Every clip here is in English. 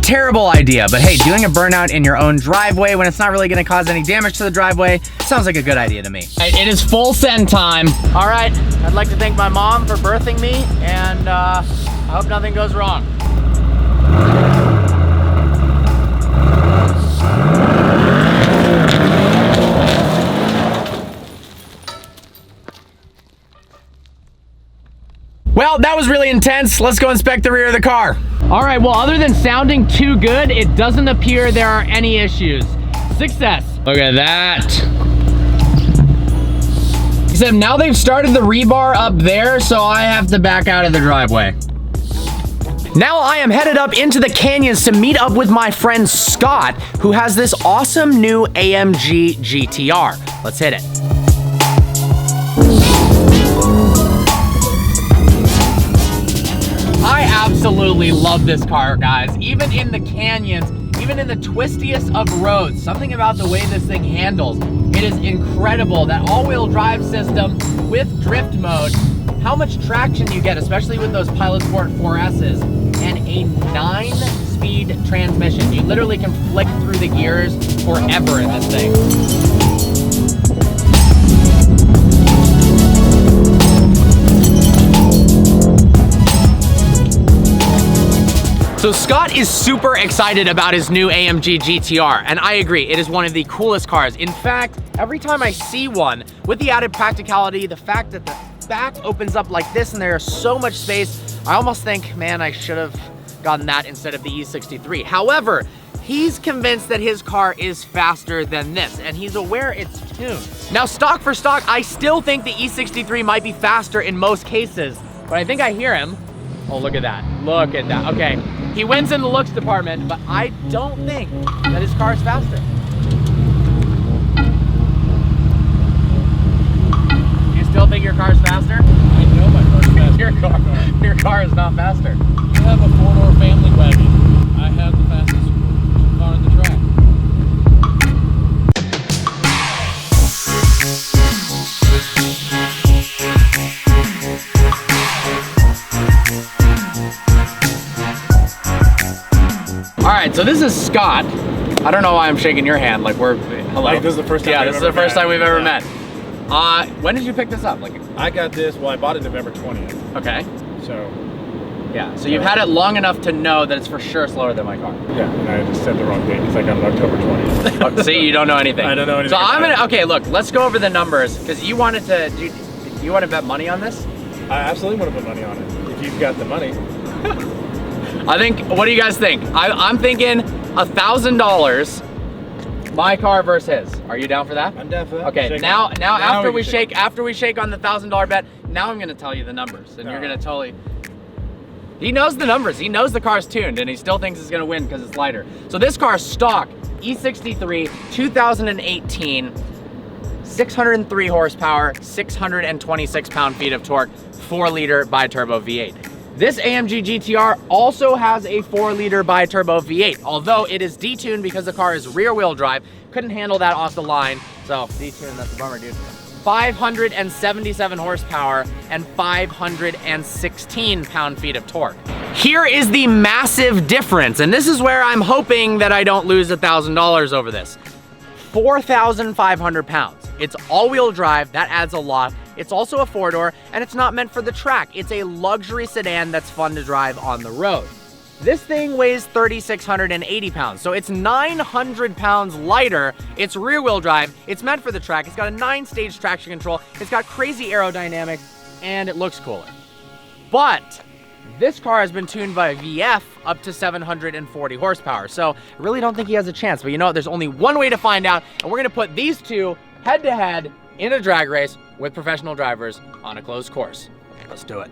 terrible idea, but hey, doing a burnout in your own driveway when it's not really gonna cause any damage to the driveway sounds like a good idea to me. It is full send time. All right, I'd like to thank my mom for birthing me, and I hope nothing goes wrong. Well, that was really intense. Let's go inspect the rear of the car. All right, well, other than sounding too good, it doesn't appear there are any issues. Success. Look at that. Except now they've started the rebar up there, so I have to back out of the driveway. Now I am headed up into the canyons to meet up with my friend Scott, who has this awesome new AMG GTR. Let's hit it. I absolutely love this car, guys. Even in the canyons, even in the twistiest of roads, something about the way this thing handles, it is incredible. That all-wheel drive system with drift mode, how much traction you get, especially with those Pilot Sport 4S's, and a 9-speed transmission. You literally can flick through the gears forever in this thing. So Scott is super excited about his new AMG GTR, and I agree, it is one of the coolest cars. In fact, every time I see one, with the added practicality, the fact that the back opens up like this and there's so much space, I almost think, man, I should have gotten that instead of the E63. However, he's convinced that his car is faster than this, and he's aware it's tuned. Now, stock for stock, I still think the E63 might be faster in most cases, but I think I hear him. Oh, look at that. Look at that. Okay. He wins in the looks department, but I don't think that his car is faster. You still think your car's faster? I know my car's faster. Your car is not faster. You have a 4-door family wagon. I have the fastest car on the track. All right, so this is Scott. I don't know why I'm shaking your hand. Like hello. Like this is the first time. Yeah, this is the first time we've ever met. When did you pick this up? I got this. Well, I bought it November 20th. Okay. So. Yeah. So you've had it long enough to know that it's for sure slower than my car. Yeah, and I just said the wrong date because I got it October 20th. Oh, see, you don't know anything. I don't know anything. So I'm gonna. Okay, look. Let's go over the numbers because you wanted to. You want to bet money on this? I absolutely want to put money on it. If you've got the money. I think, what do you guys think? I'm thinking $1,000, my car versus his. Are you down for that? I'm down for that. Okay, now after we shake on the $1,000 bet, now I'm gonna tell you the numbers, and you're gonna totally. He knows the numbers. He knows the car's tuned, and he still thinks it's gonna win because it's lighter. So this car's stock, E63, 2018, 603 horsepower, 626 pound-feet of torque, 4-liter bi-turbo V8. This AMG GTR also has a 4-liter bi-turbo V8, although it is detuned because the car is rear-wheel drive. Couldn't handle that off the line, so detuned, that's a bummer, dude. 577 horsepower and 516 pound-feet of torque. Here is the massive difference, and this is where I'm hoping that I don't lose $1,000 over this. 4,500 pounds. It's all-wheel drive, that adds a lot. It's also a 4-door, and it's not meant for the track. It's a luxury sedan that's fun to drive on the road. This thing weighs 3,680 pounds, so it's 900 pounds lighter. It's rear-wheel drive. It's meant for the track. It's got a 9-stage traction control. It's got crazy aerodynamics, and it looks cooler. But this car has been tuned by VF up to 740 horsepower, so I really don't think he has a chance. But you know what? There's only one way to find out, and we're gonna put these two head-to-head in a drag race with professional drivers on a closed course. Let's do it.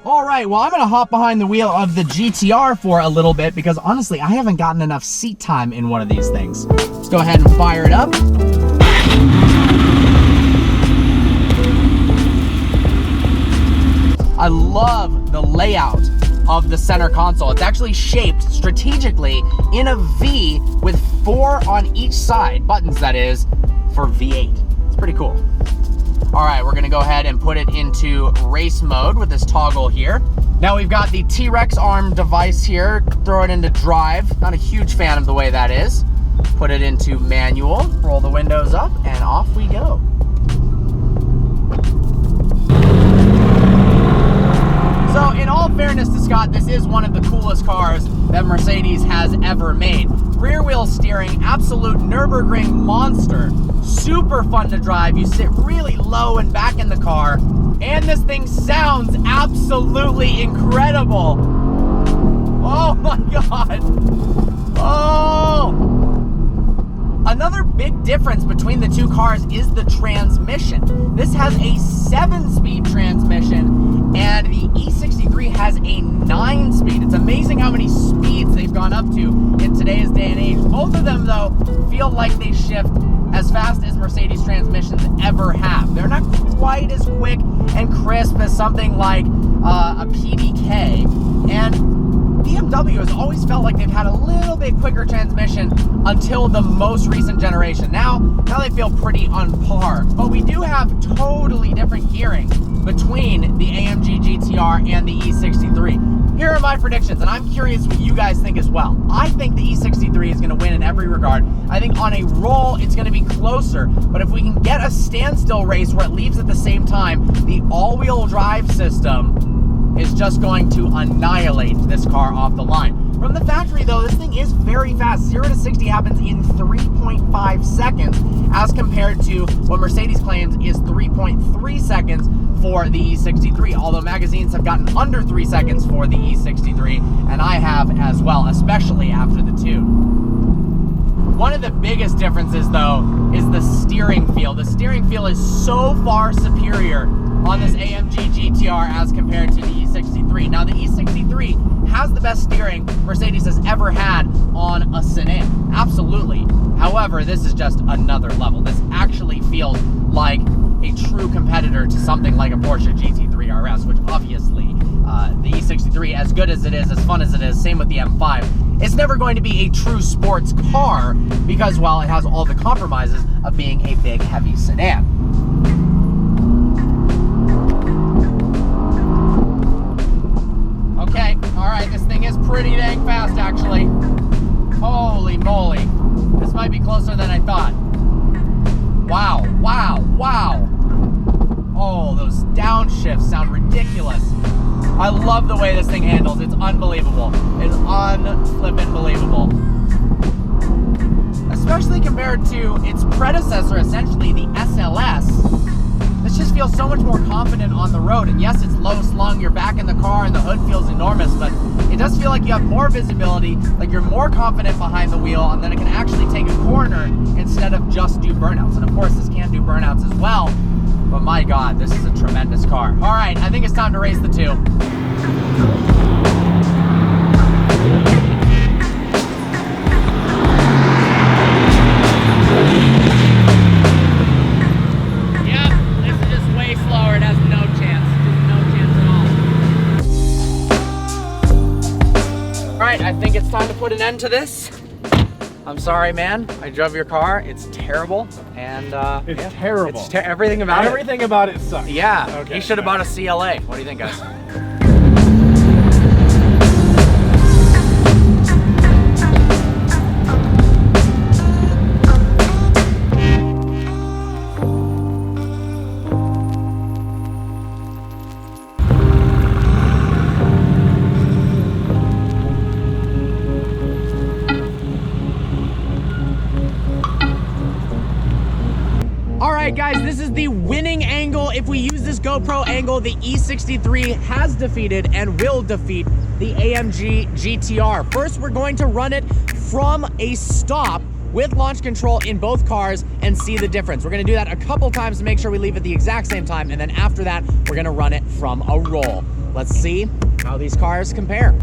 All right, well, I'm gonna hop behind the wheel of the GTR for a little bit because honestly, I haven't gotten enough seat time in one of these things. Let's go ahead and fire it up. I love the layout of the center console. It's actually shaped strategically in a V with 4 on each side, buttons that is, for V8. It's pretty cool. All right, we're gonna go ahead and put it into race mode with this toggle here. Now we've got the T-Rex arm device here. Throw it into drive. Not a huge fan of the way that is. Put it into manual, roll the windows up, and off we go. So in all fairness to Scott, this is one of the coolest cars that Mercedes has ever made. Rear wheel steering, absolute Nürburgring monster. Super fun to drive. You sit really low and back in the car, and this thing sounds absolutely incredible. Oh my God. Oh. Another big difference between the two cars is the transmission. This has a 7-speed transmission, and the E63 has a 9-speed. It's amazing how many speeds they've gone up to in today's day and age. Both of them, though, feel like they shift as fast as Mercedes transmissions ever have. They're not quite as quick and crisp as something like a PDK, and BMW has always felt like they've had a little bit quicker transmission until the most recent generation. Now they feel pretty on par. But we do have totally different gearing between the AMG GTR and the E63. Here are my predictions, and I'm curious what you guys think as well. I think the E63 is going to win in every regard. I think on a roll, it's going to be closer. But if we can get a standstill race where it leaves at the same time, the all-wheel drive system is just going to annihilate this car off the line. From the factory though, this thing is very fast. 0 to 60 happens in 3.5 seconds as compared to what Mercedes claims is 3.3 seconds for the E63, although magazines have gotten under 3 seconds for the E63, and I have as well, especially after the tune. One of the biggest differences though is the steering feel. The steering feel is so far superior on this AMG GTR as compared to the E63. Now the E63 has the best steering Mercedes has ever had on a sedan, absolutely. However, this is just another level. This actually feels like a true competitor to something like a Porsche GT3 RS, which obviously the E63, as good as it is, as fun as it is, same with the M5, it's never going to be a true sports car because, well, it has all the compromises of being a big, heavy sedan. Okay, all right, this thing is pretty dang fast, actually. Holy moly. This might be closer than I thought. Wow, wow, wow. Oh, those downshifts sound ridiculous. I love the way this thing handles. It's unbelievable. It's unflippin' believable. Especially compared to its predecessor, essentially, the SLS. This just feels so much more confident on the road. And yes, it's low slung, you're back in the car and the hood feels enormous, but it does feel like you have more visibility, like you're more confident behind the wheel, and then it can actually take a corner instead of just do burnouts. And of course, this can do burnouts as well, but my God, this is a tremendous car. All right, I think it's time to race the two. I think it's time to put an end to this. I'm sorry, man. I drove your car. It's terrible, and it's terrible. It's everything about Everything about it sucks. Yeah. Okay. You should have bought a CLA. What do you think, guys? Alright guys, this is the winning angle. If we use this GoPro angle, the E63 has defeated and will defeat the AMG GTR. First, we're going to run it from a stop with launch control in both cars and see the difference. We're gonna do that a couple times to make sure we leave at the exact same time, and then after that, we're gonna run it from a roll. Let's see how these cars compare.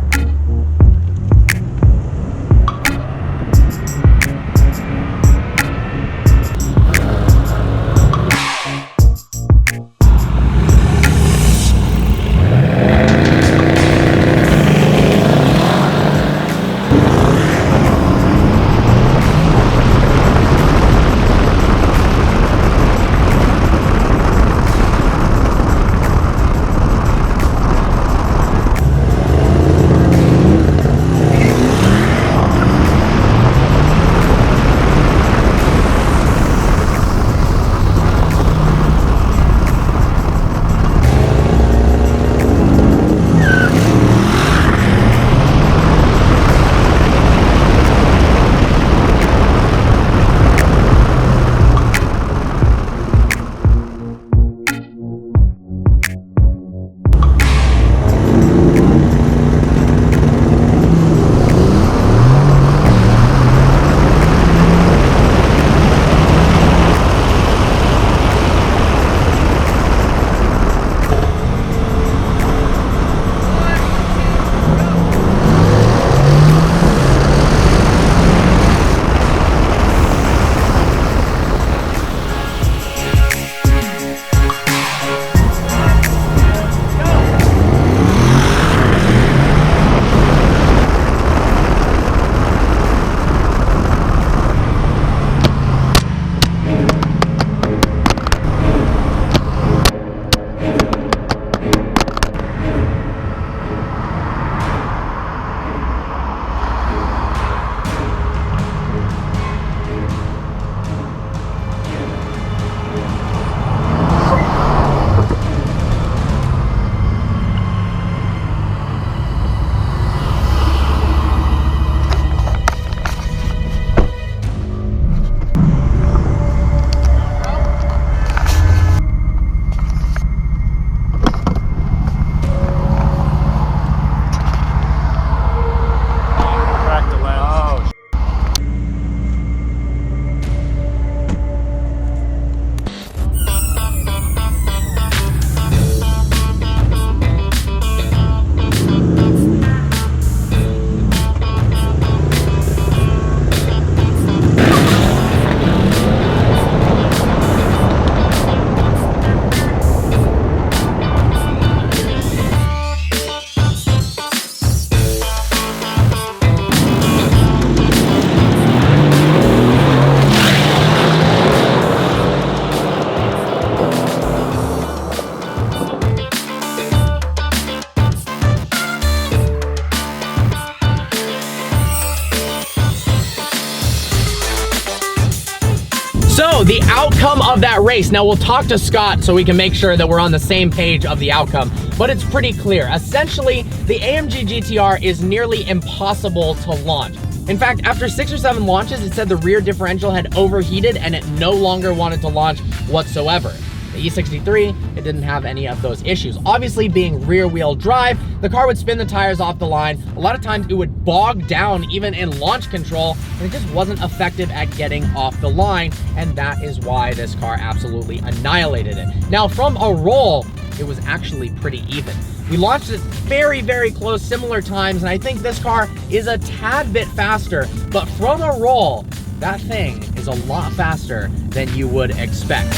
So the outcome of that race, now we'll talk to Scott so we can make sure that we're on the same page of the outcome, but it's pretty clear. Essentially, the AMG GTR is nearly impossible to launch. In fact, after 6 or 7 launches, it said the rear differential had overheated and it no longer wanted to launch whatsoever. The E63, it didn't have any of those issues. Obviously, being rear-wheel drive, the car would spin the tires off the line. A lot of times it would bog down even in launch control, and it just wasn't effective at getting off the line, and that is why this car absolutely annihilated it. Now, from a roll, it was actually pretty even. We launched it very, very close, similar times, and I think this car is a tad bit faster, but from a roll, that thing is a lot faster than you would expect.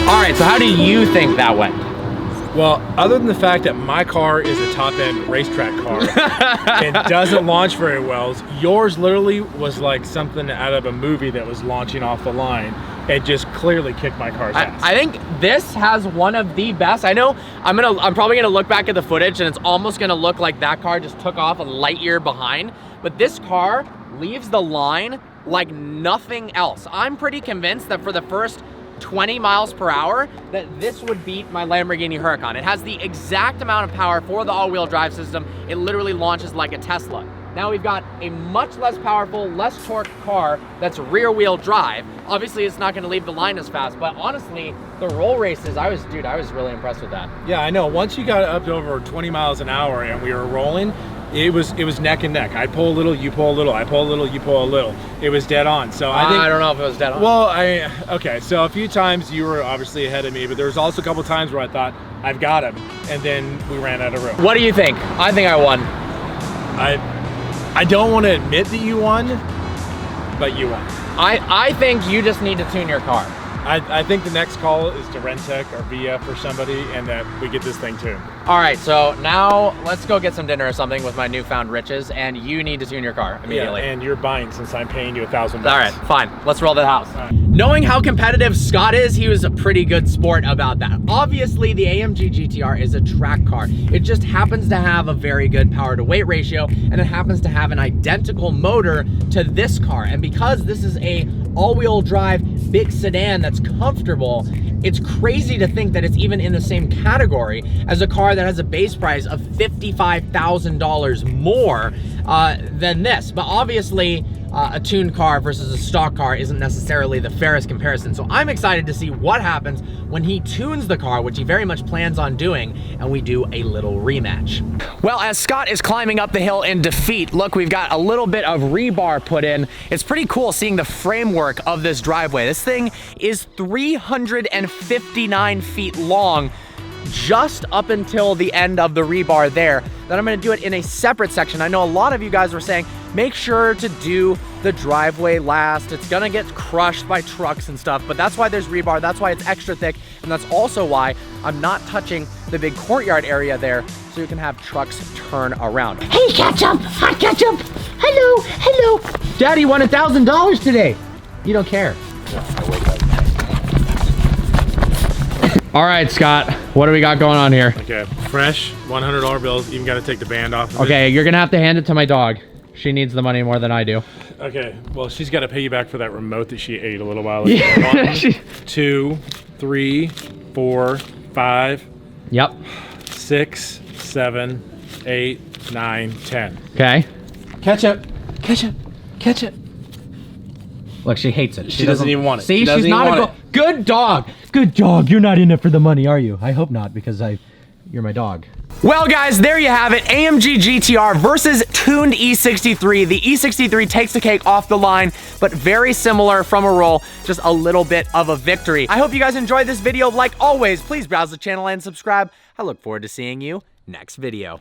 All right, so how do you think that went? Well, other than the fact that my car is a top-end racetrack car and doesn't launch very well, yours literally was like something out of a movie that was launching off the line. It just clearly kicked my car's ass. I think this has one of the best. I know I'm probably gonna look back at the footage and it's almost gonna look like that car just took off a light year behind, but this car leaves the line like nothing else. I'm pretty convinced that for the first 20 miles per hour, that this would beat my Lamborghini Huracan. It has the exact amount of power for the all-wheel drive system. It literally launches like a Tesla. Now we've got a much less powerful, less torque car that's rear-wheel drive. Obviously, it's not gonna leave the line as fast, but honestly, the roll races, I was really impressed with that. Yeah, I know. Once you got up to over 20 miles an hour and we were rolling, it was neck and neck. I pull a little, you pull a little. I pull a little, you pull a little. It was dead on. So I think, I don't know if it was dead on. Well, okay. So a few times you were obviously ahead of me, but there was also a couple times where I thought I've got him, and then we ran out of room. What do you think? I think I won. I don't want to admit that you won, but you won. I think you just need to tune your car. I think the next call is to Rentec or VF or somebody, and that we get this thing tuned. All right, so now let's go get some dinner or something with my newfound riches, and you need to tune your car immediately. Yeah, and you're buying since I'm paying you $1,000. All right, fine. Let's roll to the house. Right. Knowing how competitive Scott is, he was a pretty good sport about that. Obviously, the AMG GTR is a track car. It just happens to have a very good power to weight ratio, and it happens to have an identical motor to this car. And because this is a all-wheel drive big sedan that's comfortable, it's crazy to think that it's even in the same category as a car that has a base price of $55,000 more than this. But obviously, a tuned car versus a stock car isn't necessarily the fairest comparison. So I'm excited to see what happens when he tunes the car, which he very much plans on doing, and we do a little rematch. Well, as Scott is climbing up the hill in defeat, look, we've got a little bit of rebar put in. It's pretty cool seeing the framework of this driveway. This thing is 359 feet long, just up until the end of the rebar there. Then I'm gonna do it in a separate section. I know a lot of you guys were saying, make sure to do the driveway last. It's gonna get crushed by trucks and stuff, but that's why there's rebar, that's why it's extra thick, and that's also why I'm not touching the big courtyard area there, so you can have trucks turn around. Hey, Ketchup! Hi, Ketchup! Hello, hello! Daddy won $1,000 today. You don't care. All right, Scott, what do we got going on here? Okay, fresh $100 bills. Even got to take the band off of Okay, you're gonna have to hand it to my dog. She needs the money more than I do. Okay, well, she's got to pay you back for that remote that she ate a little while ago. Yeah. 1, 2, 3, 4, 5. Yep. 6, 7, 8, 9, 10. Okay. Ketchup, ketchup, ketchup. Look, she hates it. She doesn't even want it. See, she's not a good dog. Good dog. You're not in it for the money, are you? I hope not, because you're my dog. Well, guys, there you have it. AMG GTR versus tuned E63. The E63 takes the cake off the line, but very similar from a roll, just a little bit of a victory. I hope you guys enjoyed this video. Like always, please browse the channel and subscribe. I look forward to seeing you next video.